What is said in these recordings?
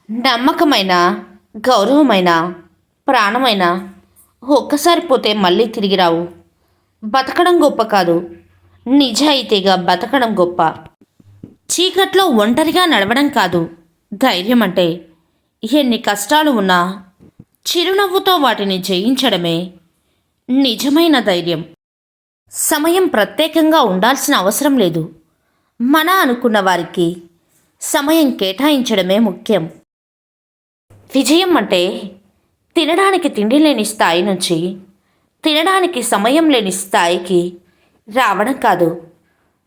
నమ్మకమైన, గౌరవమైన, ప్రాణమైన ఒక్కసారి పోతే మళ్ళీ తిరిగి రావు. బతకడం గొప్ప కాదు, నిజాయితీగా బతకడం గొప్ప. చీకట్లో ఒంటరిగా నడవడం కాదు ధైర్యం అంటే. ఎన్ని కష్టాలు ఉన్నా చిరునవ్వుతో వాటిని జయించడమే నిజమైన ధైర్యం. సమయం ప్రత్యేకంగా ఉండాల్సిన అవసరం లేదు. మన అనుకున్న వారికి సమయం కేటాయించడమే ముఖ్యం. విజయం అంటే తినడానికి తిండి లేని స్థాయి నుంచి తినడానికి సమయం లేని స్థాయికి రావడం కాదు.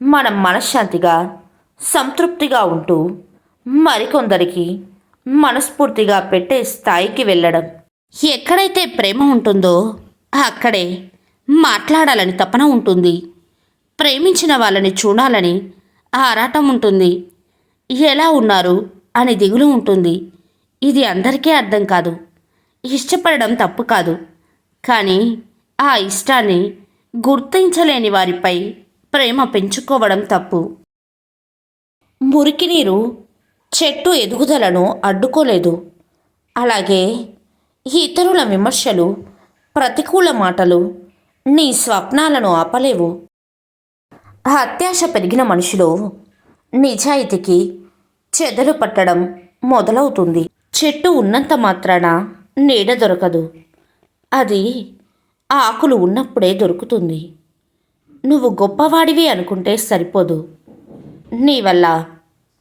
మనం మనశ్శాంతిగా, సంతృప్తిగా ఉంటూ మరికొందరికి మనస్ఫూర్తిగా పెట్టే స్థాయికి వెళ్ళడం. ఎక్కడైతే ప్రేమ ఉంటుందో అక్కడే మాట్లాడాలని తపన ఉంటుంది. ప్రేమించిన వాళ్ళని చూడాలని ఆరాటం ఉంటుంది. ఎలా ఉన్నారు అని దిగులు ఉంటుంది. ఇది అందరికీ అర్థం కాదు. ఇష్టపడడం తప్పు కాదు, కానీ ఆ ఇష్టాన్ని గుర్తించలేని వారిపై ప్రేమ పెంచుకోవడం తప్పు. మురికి నీరు చెట్టు ఎదుగుదలను అడ్డుకోలేదు. అలాగే ఇతరుల విమర్శలు, ప్రతికూల మాటలు నీ స్వప్నాలను ఆపలేవు. అత్యాశ పెరిగిన మనిషిలో నిజాయితీకి చెదలు పట్టడం మొదలవుతుంది. చెట్టు ఉన్నంత మాత్రాన నీడ దొరకదు. అది ఆకులు ఉన్నప్పుడే దొరుకుతుంది. నువ్వు గొప్పవాడివి అనుకుంటే సరిపోదు. నీ వల్ల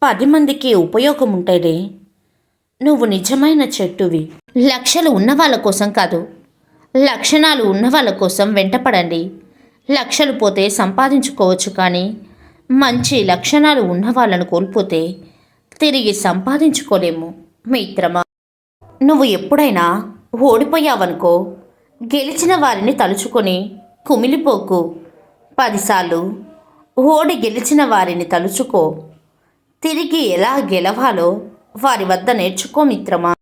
10 మందికి ఉపయోగం ఉంటేనే నువ్వు నిజమైన చెట్టువి. లక్షలు ఉన్న వాళ్ళ కోసం కాదు, లక్షణాలు ఉన్న వాళ్ళ కోసం వెంటపడండి. లక్షలు పోతే సంపాదించుకోవచ్చు, కానీ మంచి లక్షణాలు ఉన్న వాళ్ళను కోల్పోతే తిరిగి సంపాదించుకోలేము మిత్రమా. నువ్వు ఎప్పుడైనా ఓడిపోయావనుకో, గెలిచిన వారిని తలుచుకొని కుమిలిపోకు. 10 సార్లు ఓడి గెలిచిన వారిని తలుచుకో. తిరిగి ఎలా గెలవాలో వారి వద్ద నేర్చుకో మిత్రమా.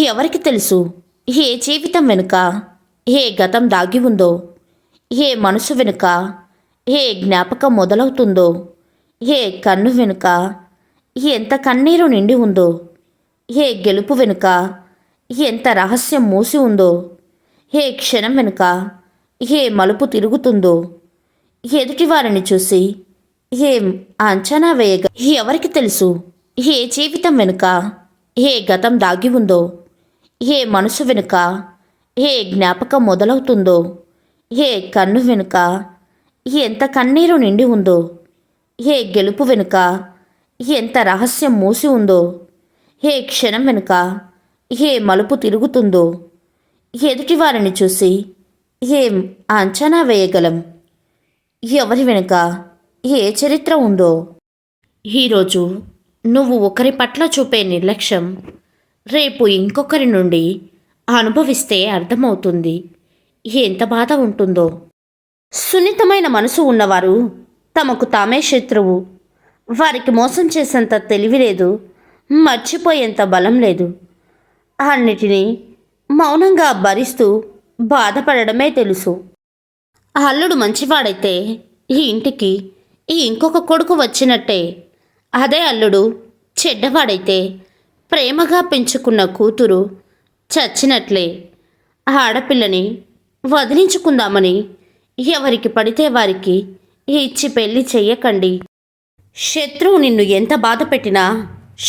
ఎవరికి తెలుసు ఏ జీవితం వెనుక ఏ గతం దాగి ఉందో, ఏ మనసు వెనుక ఏ జ్ఞాపకం మొదలవుతుందో, ఏ కన్ను వెనుక ఎంత కన్నీరు నిండి ఉందో, ఏ గెలుపు వెనుక ఎంత రహస్యం మూసి ఉందో, ఏ క్షణం వెనుక ఏ మలుపు తిరుగుతుందో ఎదుటివారిని చూసి ఏం అంచనా వేయగ. ఎవరికి తెలుసు ఏ జీవితం వెనుక ఏ గతం దాగి ఉందో, ఏ మనసు వెనుక ఏ జ్ఞాపకం మొదలవుతుందో, ఏ కన్ను వెనుక ఎంత కన్నీరు నిండి ఉందో, ఏ గెలుపు వెనుక ఎంత రహస్యం మూసి ఉందో, ఏ క్షణం వెనుక ఏ మలుపు తిరుగుతుందో ఎదుటివారిని చూసి ఏం అంచనా వేయగలం. ఎవరి వెనుక ఏ చరిత్ర ఉందో. ఈరోజు నువ్వు ఒకరి పట్ల చూపే నిర్లక్ష్యం రేపు ఇంకొకరి నుండి అనుభవిస్తే అర్థమవుతుంది ఎంత బాధ ఉంటుందో. సున్నితమైన మనసు ఉన్నవారు తమకు తామే శత్రువు. వారికి మోసం చేసేంత తెలివి లేదు, మర్చిపోయేంత బలం లేదు. అన్నిటినీ మౌనంగా భరిస్తూ బాధపడడమే తెలుసు. అల్లుడు మంచివాడైతే ఈ ఇంటికి ఇంకొక కొడుకు వచ్చినట్టే. అదే అల్లుడు చెడ్డవాడైతే ప్రేమగా పెంచుకున్న కూతురు చచ్చినట్లే. ఆడపిల్లని వదిలించుకుందామని ఎవరికి పడితే వారికి ఇచ్చి పెళ్లి చెయ్యకండి. శత్రువు నిన్ను ఎంత బాధ పెట్టినా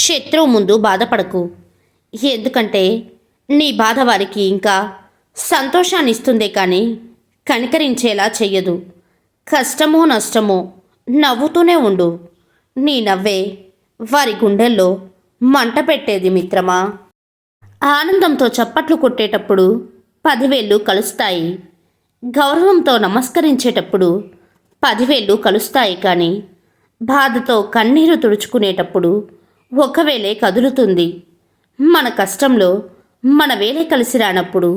శత్రువు ముందు బాధపడకు. ఎందుకంటే నీ బాధ వారికి ఇంకా సంతోషాన్ని ఇస్తుందే కానీ కనికరించేలా చెయ్యదు. కష్టమో నష్టమో నవ్వుతూనే ఉండు. నీ నవ్వే వారి గుండెల్లో మంట పెట్టేది మిత్రమా. ఆనందంతో చప్పట్లు కొట్టేటప్పుడు 10 వేళ్ళు కలుస్తాయి. గౌరవంతో నమస్కరించేటప్పుడు 10 వేళ్ళు కలుస్తాయి, కానీ బాధతో కన్నీరు తుడుచుకునేటప్పుడు 1 వేలే కదులుతుంది. మన కష్టంలో మన వేలే కలిసి రానప్పుడు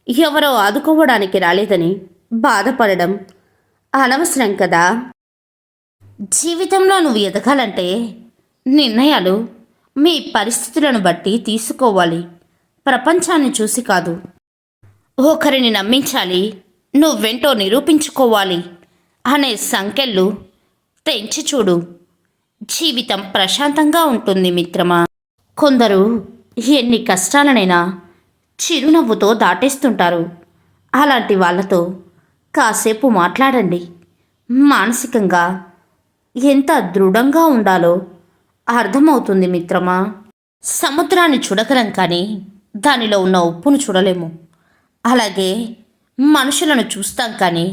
ఎవరో ఆదుకోవడానికి రాలేదని బాధపడడం అనవసరం కదా. జీవితంలో నువ్వు ఎదగాలంటే నిర్ణయాలు మీ పరిస్థితులను బట్టి తీసుకోవాలి. ప్రపంచాన్ని చూసి కాదు. ఒకరిని నమ్మించాలి, నువ్వెంటో నిరూపించుకోవాలి అనే సంకెళ్ళు తెంచి చూడు. జీవితం ప్రశాంతంగా ఉంటుంది మిత్రమా. కొందరు ఎన్ని కష్టాలనైనా చిరునవ్వుతో దాటేస్తుంటారు. అలాంటి వాళ్ళతో కాసేపు మాట్లాడండి. మానసికంగా ఎంత దృఢంగా ఉండాలో అర్థమవుతుంది మిత్రమా. సముద్రాన్ని చూడగలం కానీ దానిలో ఉన్న ఉప్పును చూడలేము. అలాగే మనుషులను చూస్తాం కానీ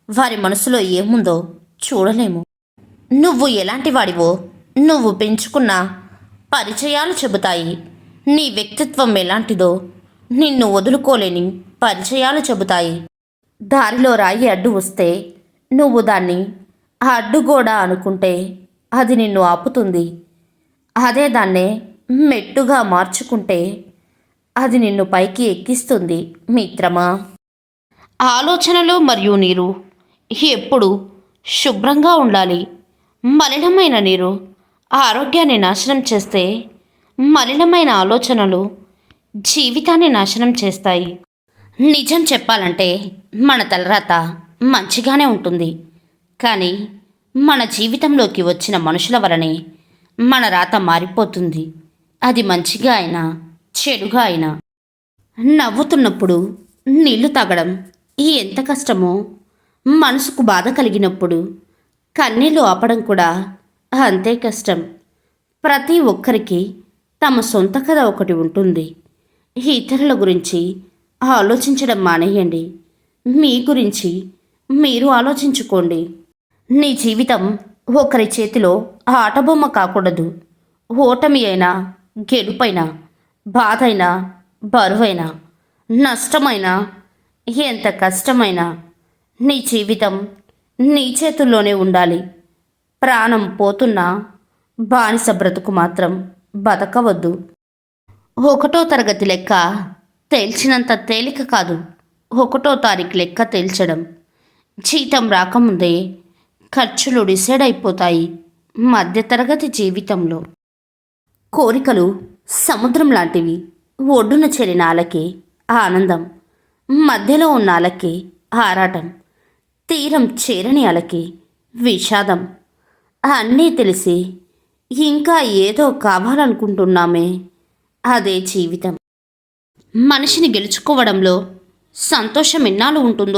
వారి మనసులో ఏముందో చూడలేము. నువ్వు ఎలాంటి వాడివో నువ్వు పెంచుకున్న పరిచయాలు చెబుతాయి. నీ వ్యక్తిత్వం ఎలాంటిదో నిన్ను వదులుకోలేని పరిచయాలు చెబుతాయి. దారిలో రాయి అడ్డు వస్తే నువ్వు దాన్ని అడ్డుగోడ అనుకుంటే అది నిన్ను ఆపుతుంది. అదే దాన్నే మెట్టుగా మార్చుకుంటే అది నిన్ను పైకి ఎక్కిస్తుంది మిత్రమా. ఆలోచనలు మరియు నీరు ఎప్పుడు శుభ్రంగా ఉండాలి. మలినమైన నీరు ఆరోగ్యాన్ని నాశనం చేస్తే మలినమైన ఆలోచనలు జీవితాన్ని నాశనం చేస్తాయి. నిజం చెప్పాలంటే మన తలరాత మంచిగానే ఉంటుంది, కానీ మన జీవితంలోకి వచ్చిన మనుషుల వలనే మన రాత మారిపోతుంది. అది మంచిగా అయినా చెడుగా అయినా. నవ్వుతున్నప్పుడు నీళ్లు తాగడం ఎంత కష్టమో, మనసుకు బాధ కలిగినప్పుడు కన్నీళ్లు ఆపడం కూడా అంతే కష్టం. ప్రతి ఒక్కరికి తమ సొంత కథ ఒకటి ఉంటుంది. ఇతరుల గురించి ఆలోచించడం మానేయండి. మీ గురించి మీరు ఆలోచించుకోండి. నీ జీవితం ఒకరి చేతిలో ఆటబొమ్మ కాకూడదు. ఓటమి అయినా గెలుపైనా, బాధైనా బరువైనా, నష్టమైనా ఎంత కష్టమైనా నీ జీవితం నీ చేతుల్లోనే ఉండాలి. ప్రాణం పోతున్నా బానిస బ్రతుకు మాత్రం బతకవద్దు. 1వ తరగతి లెక్క తేల్చినంత తేలిక కాదు 1వ తారీఖు లెక్క తేల్చడం. జీతం రాకముందే ఖర్చులు డిసైడ్ అయిపోతాయి మధ్యతరగతి జీవితంలో. కోరికలు సముద్రం లాంటివి. ఒడ్డున చేరిన అలకే ఆనందం, మధ్యలో ఉన్న అలకే ఆరాటం, తీరం చేరని అలకి విషాదం. అన్నీ తెలిసి ఇంకా ఏదో కావాలనుకుంటున్నామే, అదే జీవితం. మనిషిని గెలుచుకోవడంలో సంతోషం ఎన్నాళ్ళు ఉంటుందో